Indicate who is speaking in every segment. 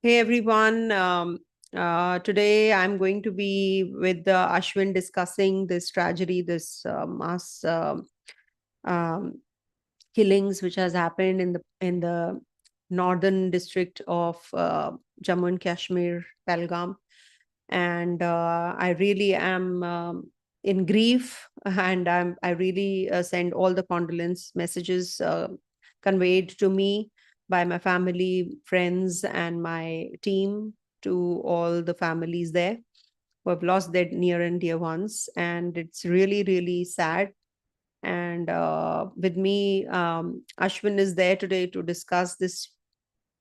Speaker 1: Hey everyone. Today I'm going to be with Ashwin discussing this tragedy, this mass um, killings which has happened in the northern district of Jammu and Kashmir, Pahalgam, and I really am in grief, and I really send all the condolence messages conveyed to me by my family, friends, and my team to all the families there who have lost their near and dear ones. And it's really, really sad. And with me, Ashwin is there today to discuss this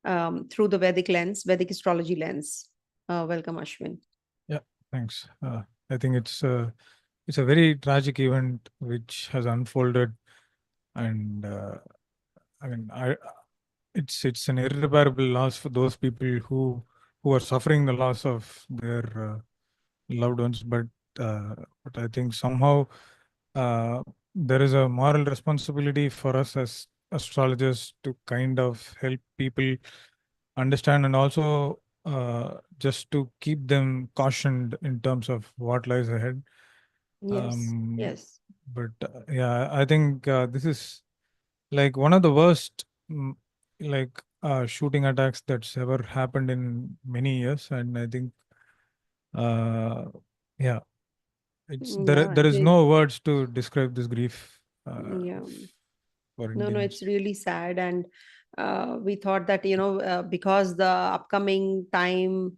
Speaker 1: through the Vedic lens, Vedic astrology lens. Welcome, Ashwin.
Speaker 2: Yeah, thanks. I think it's a very tragic event which has unfolded, and I mean, it's an irreparable loss for those people who are suffering the loss of their loved ones. But I think somehow uh, there is a moral responsibility for us as astrologers to kind of help people understand, and also just to keep them cautioned in terms of what lies ahead.
Speaker 1: Yes,
Speaker 2: Um,
Speaker 1: yes.
Speaker 2: yeah, I think this is like one of the worst shooting attacks that's ever happened in many years, and I think uh, yeah, it's there.
Speaker 1: Yeah,
Speaker 2: There
Speaker 1: it
Speaker 2: is
Speaker 1: is.
Speaker 2: no words to describe this grief
Speaker 1: Yeah.
Speaker 2: for
Speaker 1: No, it's
Speaker 2: Indians.
Speaker 1: really sad. And we thought that, because the upcoming time,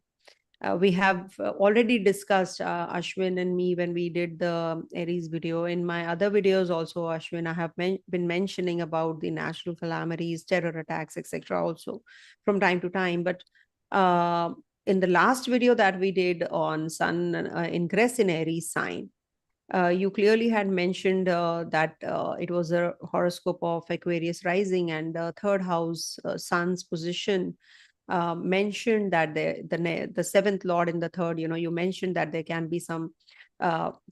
Speaker 1: we have already discussed, Ashwin and me, when we did the Aries video. In my other videos also, Ashwin, I have been mentioning about the natural calamities, terror attacks, etc. also from time to time. But uh, in the last video that we did on Sun ingress in Aries sign, you clearly had mentioned that it was a horoscope of Aquarius rising, and the third house, Sun's position, mentioned that the seventh lord in the third. You mentioned that there can be some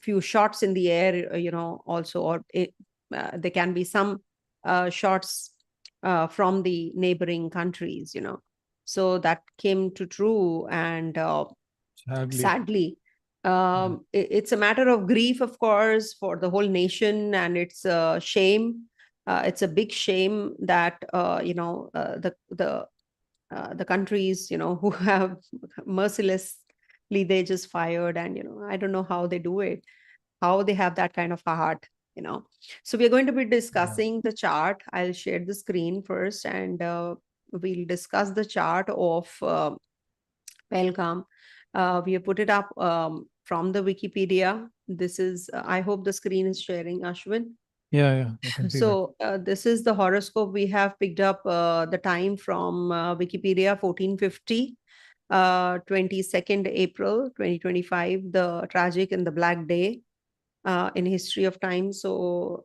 Speaker 1: few shots in the air, also, or there can be some shots from the neighboring countries. So that came to true, and
Speaker 2: Sadly,
Speaker 1: sadly,
Speaker 2: yeah.
Speaker 1: it's a matter of grief, of course, for the whole nation, and it's a shame. It's a big shame that the countries, who have mercilessly, they just fired. And I don't know how they do it, how they have that kind of a heart. So we're going to be
Speaker 2: Yeah.
Speaker 1: discussing the chart. I'll share the screen first, and we'll discuss the chart of Pahalgam. We have put it up from the Wikipedia. This is, I hope the screen is sharing, Ashwin.
Speaker 2: Yeah, I can see that.
Speaker 1: So this is the horoscope. We have picked up the time from Wikipedia, 1450, 22nd April 2025, the tragic and the black day in history of time. So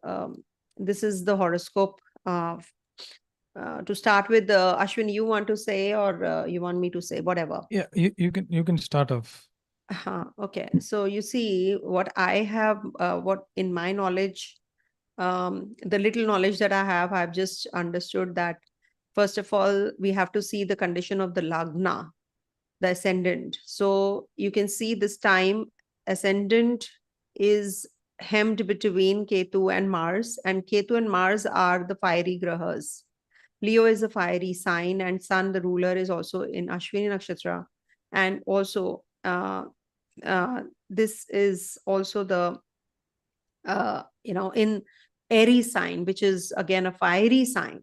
Speaker 1: this is the horoscope. To start with, Ashwin, you want to say, or you want me to say, whatever?
Speaker 2: Yeah, you can start off.
Speaker 1: Okay. So you see, what I have, what in my knowledge, the little knowledge that I have, I've just understood that first of all, we have to see the condition of the lagna, the ascendant. So you can see this time, ascendant is hemmed between Ketu and Mars, and Ketu and Mars are the fiery grahas. Leo is a fiery sign, and Sun, the ruler, is also in Ashwini Nakshatra. And also, this is also the in Aries sign, which is again a fiery sign,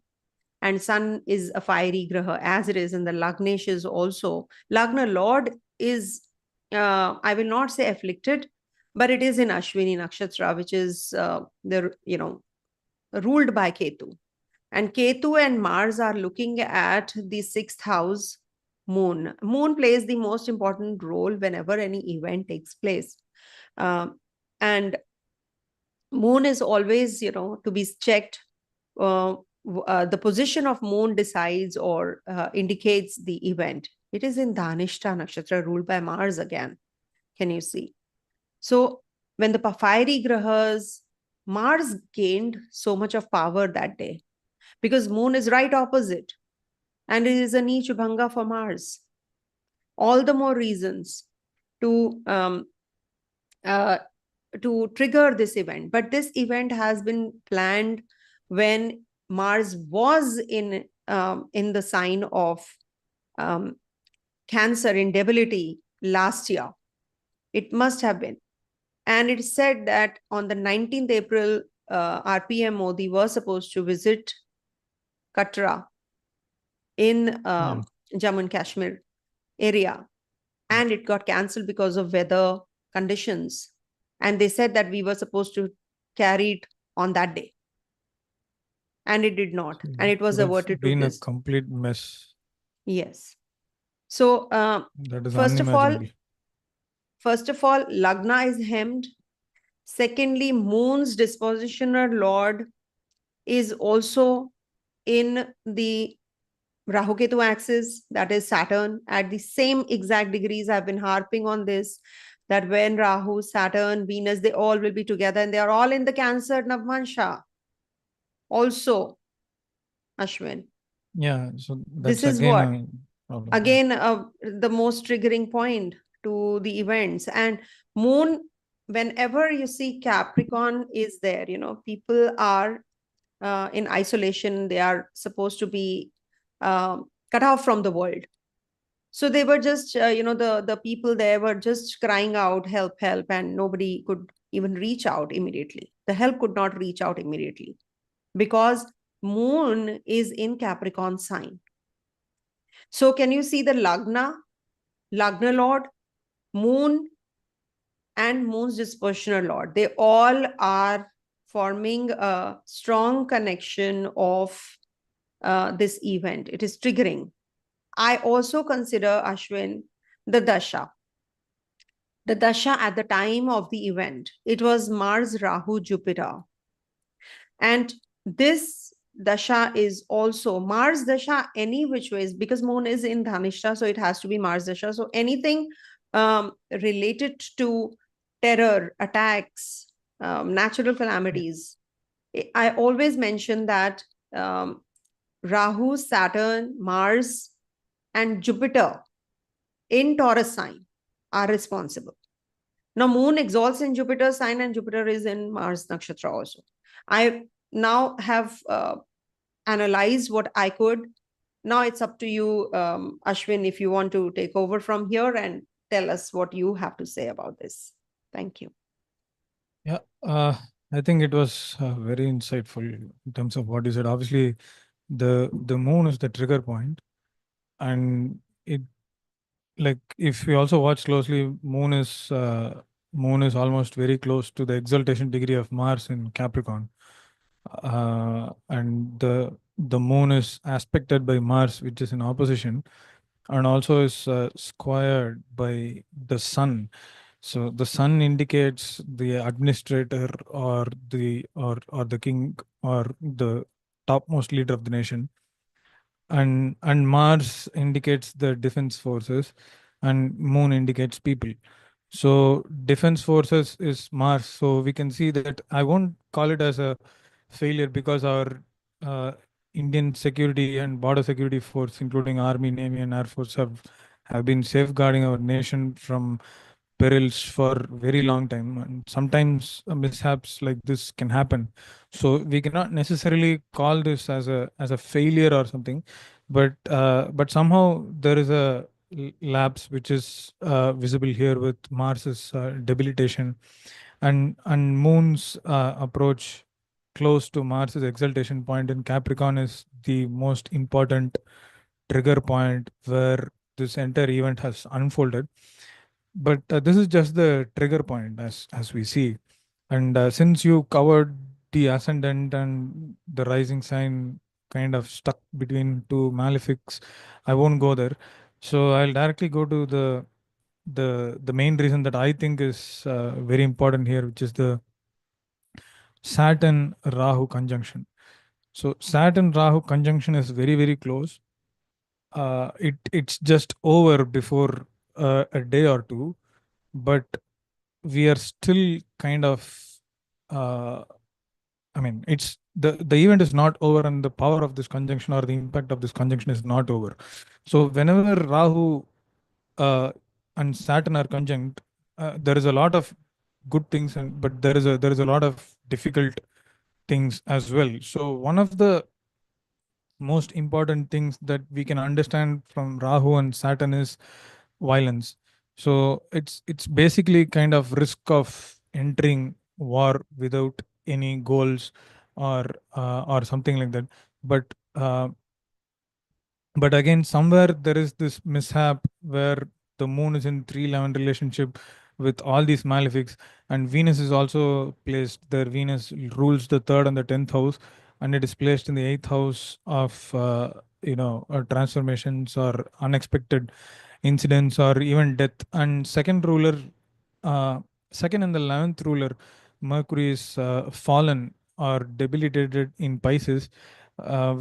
Speaker 1: and Sun is a fiery graha, as it is in the Lagnesh. Is also Lagna Lord is, I will not say afflicted, but it is in Ashwini Nakshatra, which is the ruled by Ketu. And Ketu and Mars are looking at the sixth house, Moon. Moon plays the most important role whenever any event takes place. And Moon is always, to be checked. The position of Moon decides or indicates the event. It is in Dhanishta Nakshatra, ruled by Mars again. Can you see? So when the fiery grahas, Mars gained so much of power that day because Moon is right opposite, and it is a Neech Bhanga for Mars. all the more reasons to uh, to trigger this event. But this event has been planned when Mars was in the sign of um, Cancer in debility last year. It must have been. And it said that on the 19th April, our PM Modi was supposed to visit Katra in Jammu and Kashmir area. And it got cancelled because of weather conditions. And they said that we were supposed to carry it on that day. And it did not. And it was averted to this.
Speaker 2: Been a complete mess.
Speaker 1: Yes. So,
Speaker 2: that is
Speaker 1: first of
Speaker 2: unimaginable.
Speaker 1: Lagna is hemmed. Secondly, Moon's dispositional lord is also in the Rahu Ketu axis, that is Saturn, at the same exact degrees. I've been harping on this, that when Rahu, Saturn, Venus, they all will be together, and they are all in the Cancer Navmansha. Also, Ashwin.
Speaker 2: Yeah, so
Speaker 1: This
Speaker 2: that's
Speaker 1: is what?
Speaker 2: again
Speaker 1: The most triggering point to the events. And Moon, whenever you see Capricorn is there, people are in isolation. They are supposed to be cut off from the world. So they were just, the people there were just crying out, help, help, and nobody could even reach out immediately. The help could not reach out immediately because Moon is in Capricorn sign. So can you see the Lagna Lord, Moon, and Moon's dispositional lord? They all are forming a strong connection of this event. It is triggering. I also consider, Ashwin, the Dasha. The Dasha at the time of the event, it was Mars, Rahu, Jupiter. And this Dasha is also Mars Dasha any which ways, because Moon is in Dhanishta, so it has to be Mars Dasha. So anything related to terror, attacks, natural calamities. I always mention that Rahu, Saturn, Mars, and Jupiter in Taurus sign are responsible. Now, Moon exalts in Jupiter's sign, and Jupiter is in Mars Nakshatra also. I now have analyzed what I could. Now it's up to you, Ashwin, if you want to take over from here and tell us what you have to say about this. Thank you.
Speaker 2: Yeah, I think it was very insightful in terms of what you said. Obviously, the Moon is the trigger point, and it, like, if we also watch closely, Moon is almost very close to the exaltation degree of Mars in Capricorn, and the Moon is aspected by Mars, which is in opposition, and also is squared by the Sun. So the Sun indicates the administrator, or the king, or the topmost leader of the nation, and Mars indicates the defense forces, and Moon indicates people. So defense forces is Mars. So we can see that I won't call it as a failure, because our uh, Indian security and border security force, including Army, Navy, and Air Force, have been safeguarding our nation from perils for very long time, and sometimes mishaps like this can happen. So we cannot necessarily call this as a failure or something, but somehow there is a lapse which is visible here with Mars's debilitation, and Moon's approach close to Mars's exaltation point in Capricorn is the most important trigger point where this entire event has unfolded. But this is just the trigger point, as we see. And since you covered the ascendant and the rising sign kind of stuck between two malefics, I won't go there. So I'll directly go to the main reason that I think is very important here, which is the Saturn Rahu conjunction. So Saturn Rahu conjunction is very, very close. It's just over before a day or two, but we are still kind of I mean, it's the event is not over, and the power of this conjunction or the impact of this conjunction is not over. So whenever Rahu uh, and Saturn are conjunct, there is a lot of good things, and but there is a lot of difficult things as well. So one of the most important things that we can understand from Rahu and Saturn is violence. So it's basically kind of risk of entering war without any goals, or something like that. But again, somewhere there is this mishap where the moon is in 311 relationship with all these malefics, and Venus is also placed there. Venus rules the third and the 10th house, and it is placed in the eighth house of transformations or unexpected incidents or even death. And uh, second and the 11th ruler, Mercury, is fallen or debilitated in Pisces,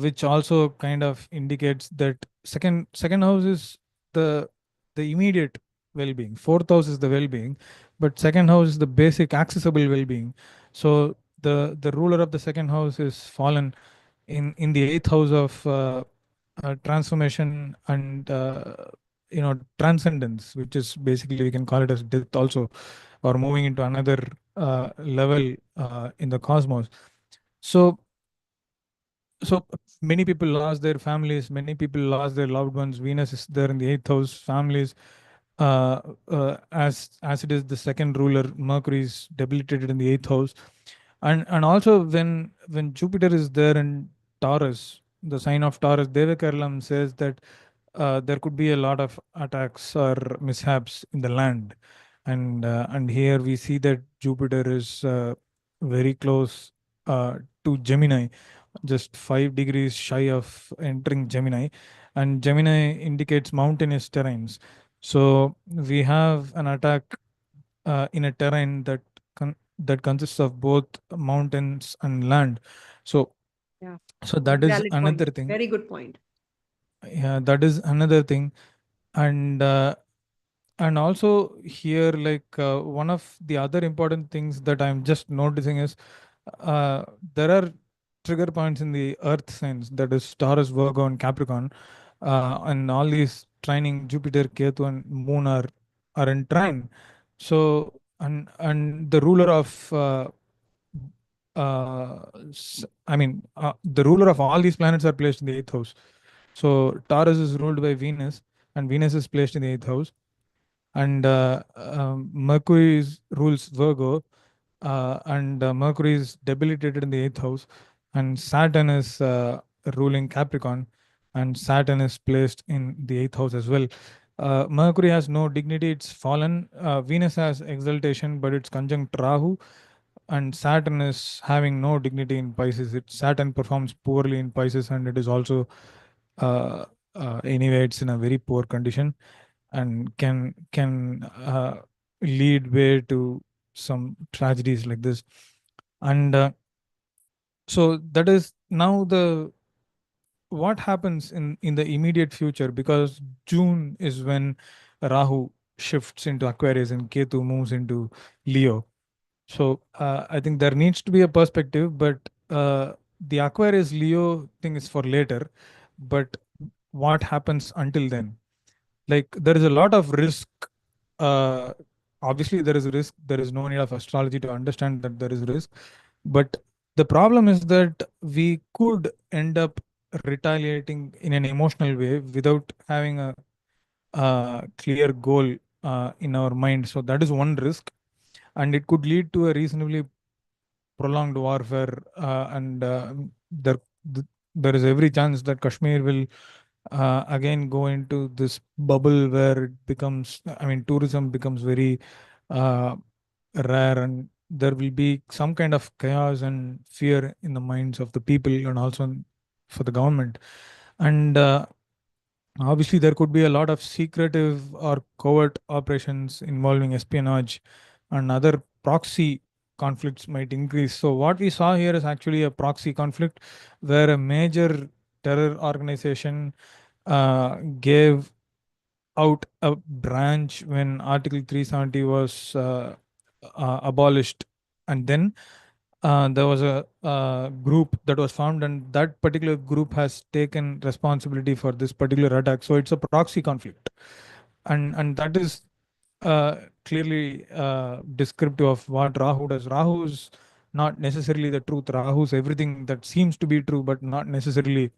Speaker 2: which also kind of indicates that second house is the immediate well-being. Fourth house is the well-being, but second house is the basic accessible well-being. So the ruler of the second house is fallen in the eighth house of transformation and transcendence, which is basically, we can call it as death also, or moving into another level in the cosmos. So so many people lost their families, many people lost their loved ones. Venus is there in the eighth house, families. As it is the second ruler, Mercury is debilitated in the eighth house. And also when Jupiter is there in Taurus, the sign of Taurus, Devakarlam says that there could be a lot of attacks or mishaps in the land. And here we see that Jupiter is very close to Gemini, just 5 degrees shy of entering Gemini, and Gemini indicates mountainous terrains. So we have an attack in a terrain that consists of both mountains and land. So
Speaker 1: Yeah,
Speaker 2: that is
Speaker 1: valid
Speaker 2: another
Speaker 1: point.
Speaker 2: thing.
Speaker 1: Very good point.
Speaker 2: Yeah, that is another thing. And uh, and also here, like, one of the other important things that I'm just noticing is uh, there are trigger points in the earth signs, that is Taurus, Virgo, and Capricorn. And all these training, Jupiter, Ketu, and Moon are in trine. So and the ruler of the ruler of all these planets are placed in the eighth house. So Taurus is ruled by Venus, and Venus is placed in the eighth house. And Mercury rules Virgo, and Mercury is debilitated in the eighth house, and Saturn is ruling Capricorn, and Saturn is placed in the eighth house as well. Mercury has no dignity; it's fallen. Venus has exaltation, but it's conjunct Rahu, and Saturn is having no dignity in Pisces. Saturn performs poorly in Pisces, and it is also uh, anyway, it's in a very poor condition, and can lead way to some tragedies like this. And so that is now the what happens in the immediate future, because June is when Rahu shifts into Aquarius and Ketu moves into Leo. So I think there needs to be a perspective, but the Aquarius Leo thing is for later. But what happens until then? Like, there is a lot of risk. uh, Obviously there is risk. There is no need of astrology to understand that there is risk. But the problem is that we could end up retaliating in an emotional way without having a clear goal in our mind. So that is one risk, and it could lead to a reasonably prolonged warfare. And there th- there is every chance that Kashmir will again go into this bubble where it becomes, I mean, tourism becomes very uh, rare, and there will be some kind of chaos and fear in the minds of the people, and also for the government. And obviously there could be a lot of secretive or covert operations involving espionage, and other proxy conflicts might increase. So what we saw here is actually a proxy conflict where a major terror organization gave out a branch when Article 370 was abolished. And then there was a group that was formed, and that particular group has taken responsibility for this particular attack. So it's a proxy conflict. and that is clearly descriptive of what Rahu does. Rahu is not necessarily the truth. Rahu is everything that seems to be true, but not necessarily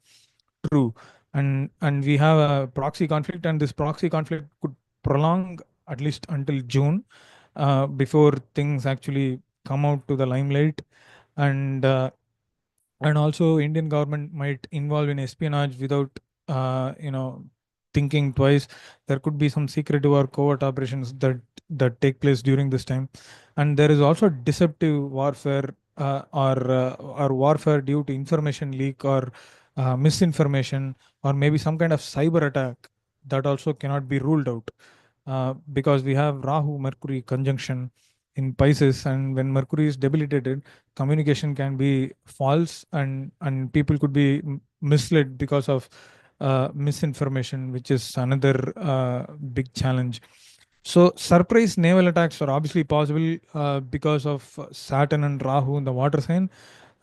Speaker 2: true. And we have a proxy conflict, and this proxy conflict could prolong at least until June, before things actually come out to the limelight. And uh, and also Indian government might involve in espionage without thinking twice. There could be some secretive or covert operations that take place during this time. And there is also deceptive warfare, or warfare due to information leak, or misinformation, or maybe some kind of cyber attack that also cannot be ruled out, because we have Rahu Mercury conjunction in Pisces, and when Mercury is debilitated, communication can be false, and people could be misled because of misinformation, which is another big challenge. So surprise naval attacks are obviously possible because of Saturn and Rahu in the water sign,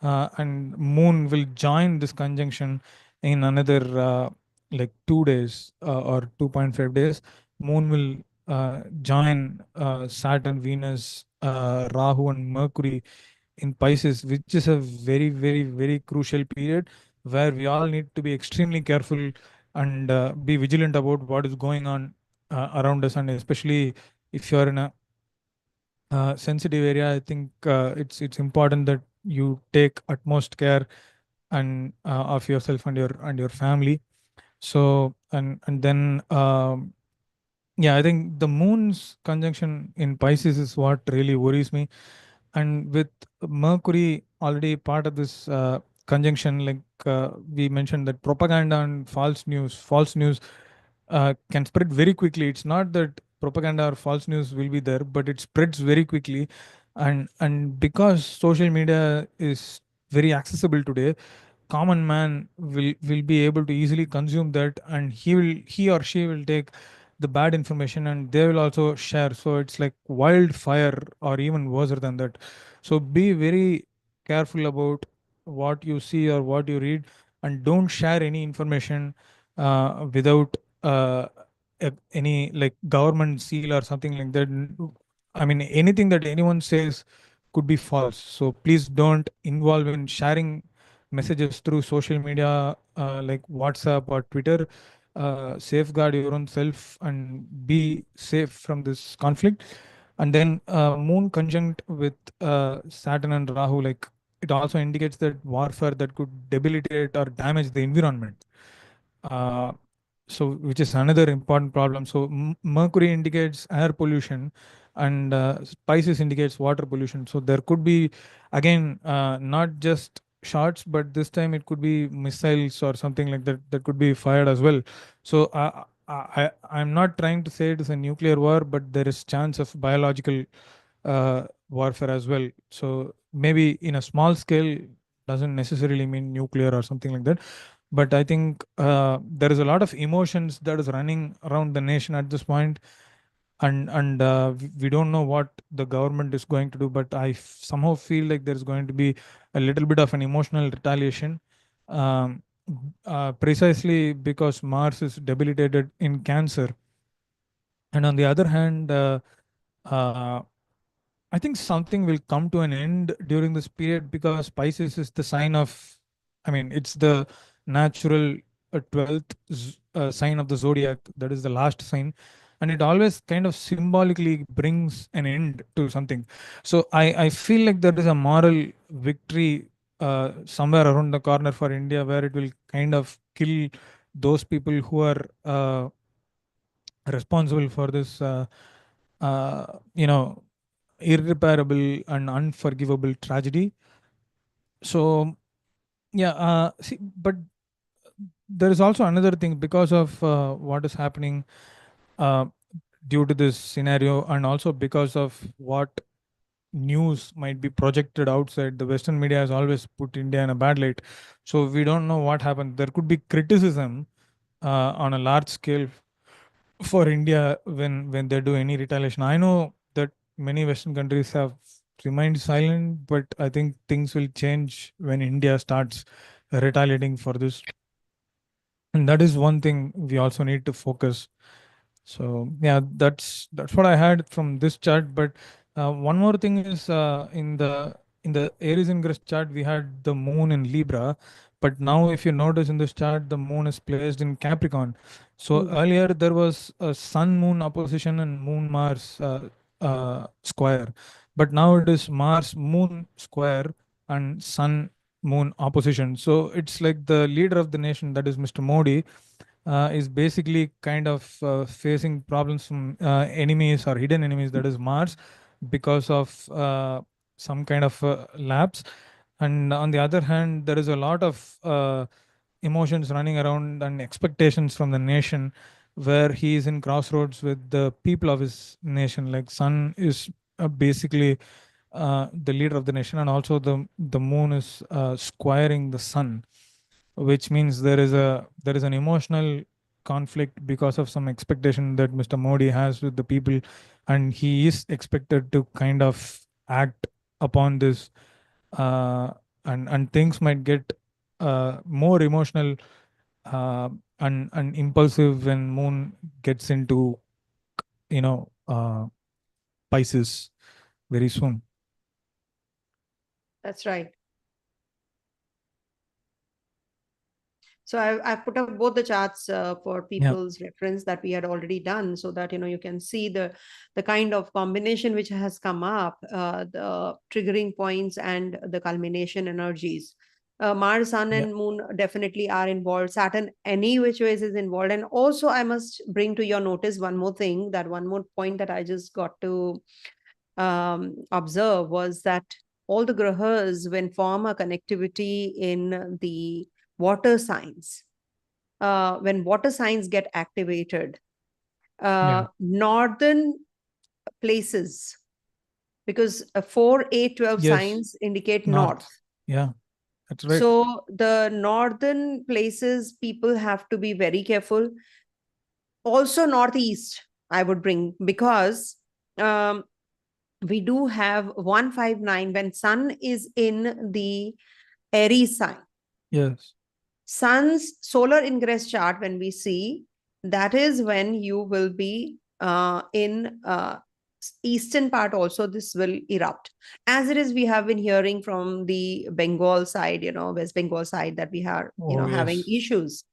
Speaker 2: and Moon will join this conjunction in another like 2 days, or 2.5 days. Moon will join Saturn, Venus, Rahu, and Mercury in Pisces, which is a very, very, very crucial period where we all need to be extremely careful and be vigilant about what is going on around us, and especially if you're in a sensitive area. I think it's important that you take utmost care and of yourself and your family. So and then yeah, I think the moon's conjunction in Pisces is what really worries me. And with Mercury already part of this conjunction, like we mentioned, that propaganda and false news can spread very quickly. It's not that propaganda or false news will be there, but it spreads very quickly. And because social media is very accessible today, common man will be able to easily consume that, and he or she will take the bad information and they will also share. So it's like wildfire, or even worse than that. So be very careful about what you see or what you read, and don't share any information without any like government seal or something like that. I mean, anything that anyone says could be false. So please don't involve in sharing messages through social media, like WhatsApp or Twitter. Safeguard your own self and be safe from this conflict. And then Moon conjunct with Saturn and Rahu, like it also indicates that warfare that could debilitate or damage the environment. Uh, so which is another important problem. So Mercury indicates air pollution, and Pisces indicates water pollution. So there could be, again, not just shots, but this time it could be missiles or something like that that could be fired as well. So I'm not trying to say it is a nuclear war, but there is chance of biological warfare as well. So maybe in a small scale, doesn't necessarily mean nuclear or something like that. But I think there is a lot of emotions that is running around the nation at this point, and we don't know what the government is going to do. But somehow feel like there's going to be a little bit of an emotional retaliation, um, precisely because Mars is debilitated in Cancer. And on the other hand, uh, I think something will come to an end during this period, because Pisces is the sign of, I mean, it's the natural 12th sign of the zodiac. That is the last sign. And it always kind of symbolically brings an end to something. So I feel like there is a moral victory somewhere around the corner for India, where it will kind of kill those people who are responsible for this, you know, irreparable and unforgivable tragedy. So yeah, see, but there is also another thing, because of what is happening uh, due to this scenario, and also because of what news might be projected outside. The Western media has always put India in a bad light, so we don't know what happened. There could be criticism on a large scale for India when they do any retaliation. I know that many Western countries have remained silent, but I think things will change when India starts retaliating for this. And that is one thing we also need to focus. So yeah, that's what I had from this chart. But one more thing is, in the Aries ingress chart we had the moon in Libra, but now if you notice in this chart the moon is placed in Capricorn. So
Speaker 1: Hmm.
Speaker 2: earlier there was a Sun Moon opposition and Moon Mars square, but now it is Mars Moon square and Sun Moon opposition. So it's like the leader of the nation, that is Mr. Modi, is basically kind of facing problems from enemies or hidden enemies, that is Mars, because of some kind of lapse. And on the other hand, there is a lot of emotions running around and expectations from the nation, where he is in crossroads with the people of his nation. Like Sun is basically the leader of the nation, and also the moon is squiring the sun, which means there is an emotional conflict because of some expectation that Mr. Modi has with the people, and he is expected to kind of act upon this, uh, and things might get more emotional and impulsive when Moon gets into Pisces very soon.
Speaker 1: That's right. So I've put up both the charts for
Speaker 2: Yeah,
Speaker 1: people's reference that we had already done, so that you can see the kind of combination which has come up, the triggering points and the culmination energies. Mars, Sun,
Speaker 2: yeah,
Speaker 1: and Moon definitely are involved. Saturn, any which ways, is involved. And also, I must bring to your notice one more thing, that one more point that I just got to observe was that all the grahas, when form a connectivity in the water signs, when water signs get activated,
Speaker 2: yeah,
Speaker 1: northern places, because 4, 8, 12
Speaker 2: yes,
Speaker 1: signs indicate north.
Speaker 2: north. Yeah, that's right.
Speaker 1: So the northern places, people have to be very careful. Also, northeast, I would bring, because um, we do have 159 when sun is in the Aries sign.
Speaker 2: Yes,
Speaker 1: Sun's solar ingress chart, when we see, that is when you will be in eastern part also, this will erupt. As it is, we have been hearing from the Bengal side, West Bengal side, that we are,
Speaker 2: oh
Speaker 1: having
Speaker 2: yes,
Speaker 1: issues.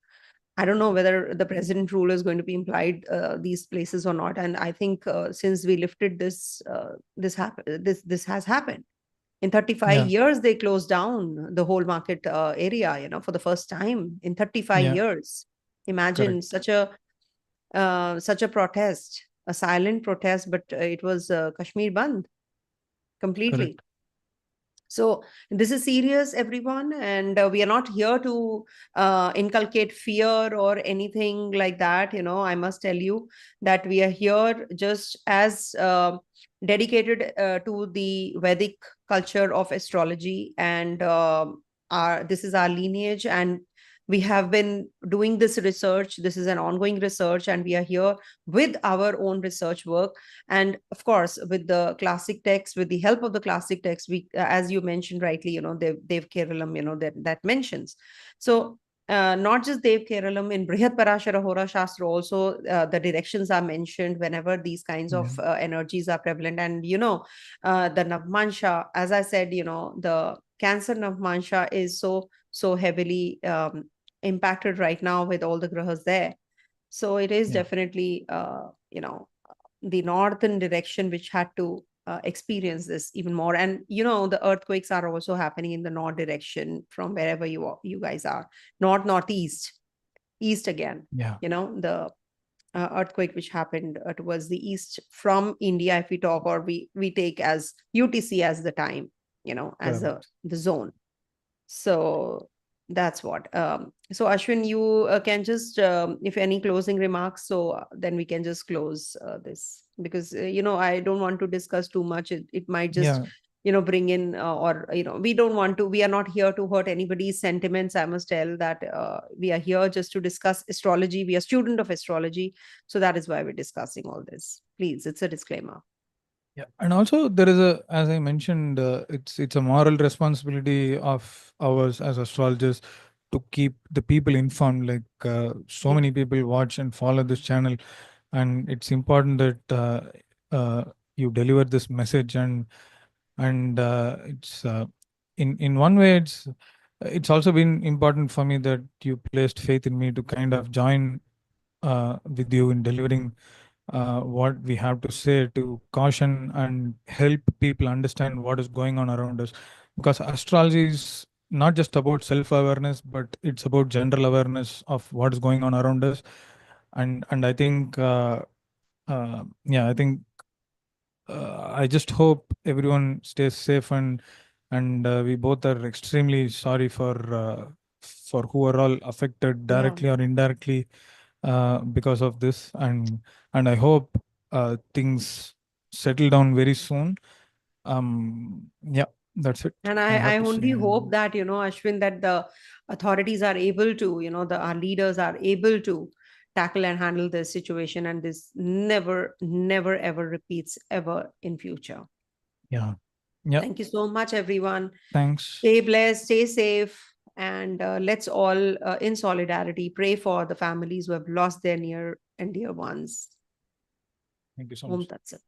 Speaker 1: I don't know whether the president rule is going to be implied these places or not. And I think since we lifted this, this has happened. In 35
Speaker 2: yeah,
Speaker 1: years, they closed down the whole market area, for the first time in 35
Speaker 2: yeah,
Speaker 1: years. Imagine
Speaker 2: correct,
Speaker 1: such a protest, a silent protest, but it was Kashmir Bandh completely.
Speaker 2: correct.
Speaker 1: So this is serious, everyone, and we are not here to inculcate fear or anything like that. I must tell you that we are here just as dedicated to the Vedic culture of astrology, and our this is our lineage, and we have been doing this research. This is an ongoing research, and we are here with our own research work, and of course with the classic text, with the help of the classic text, we, as you mentioned rightly, Dev Keralam, that mentions. So not just Dev Keralam, in Brihat Parashara Hora Shastra also, the directions are mentioned whenever these kinds
Speaker 2: Yeah,
Speaker 1: of energies are prevalent. And the Navmansha, as I said, the Cancer Navmansha is so heavily impacted right now with all the grahas there. So it is
Speaker 2: yeah,
Speaker 1: definitely the northern direction which had to experience this even more. And the earthquakes are also happening in the north direction from wherever you guys are. North, northeast, east again.
Speaker 2: yeah,
Speaker 1: The earthquake which happened towards the east from India, if we talk, or we take as UTC as the time, as
Speaker 2: correct.
Speaker 1: the zone. So that's what. So Ashwin, you can just, if any closing remarks, so then we can just close this, because I don't want to discuss too much. It might just
Speaker 2: Yeah,
Speaker 1: bring in or we don't want to. We are not here to hurt anybody's sentiments. I must tell that we are here just to discuss astrology. We are student of astrology, so that is why we're discussing all this. Please, it's a disclaimer.
Speaker 2: yeah, and also there is as I mentioned, it's a moral responsibility of ours as astrologers to keep the people informed. Like so
Speaker 1: Yeah.
Speaker 2: many people watch and follow this channel, and it's important that you deliver this message, and it's in one way it's also been important for me that you placed faith in me to kind of join with you in delivering what we have to say to caution and help people understand what is going on around us, because astrology is not just about self-awareness, but it's about general awareness of what is going on around us. And I think yeah, I think I just hope everyone stays safe, and we both are extremely sorry for who are all affected
Speaker 1: Yeah.
Speaker 2: directly or indirectly because of this, and I hope things settle down very soon. Yeah, that's it.
Speaker 1: And
Speaker 2: I
Speaker 1: I
Speaker 2: have to say.
Speaker 1: only hope that, Ashwin, that the authorities are able to, our leaders are able to tackle and handle this situation, and this never, never, ever repeats ever in future.
Speaker 2: Yeah. Yeah.
Speaker 1: Thank you so much, everyone.
Speaker 2: Thanks.
Speaker 1: Stay blessed, stay safe, and let's all, in solidarity, pray for the families who have lost their near and dear ones.
Speaker 2: Thank you so
Speaker 1: Om
Speaker 2: much.
Speaker 1: Tat Sat.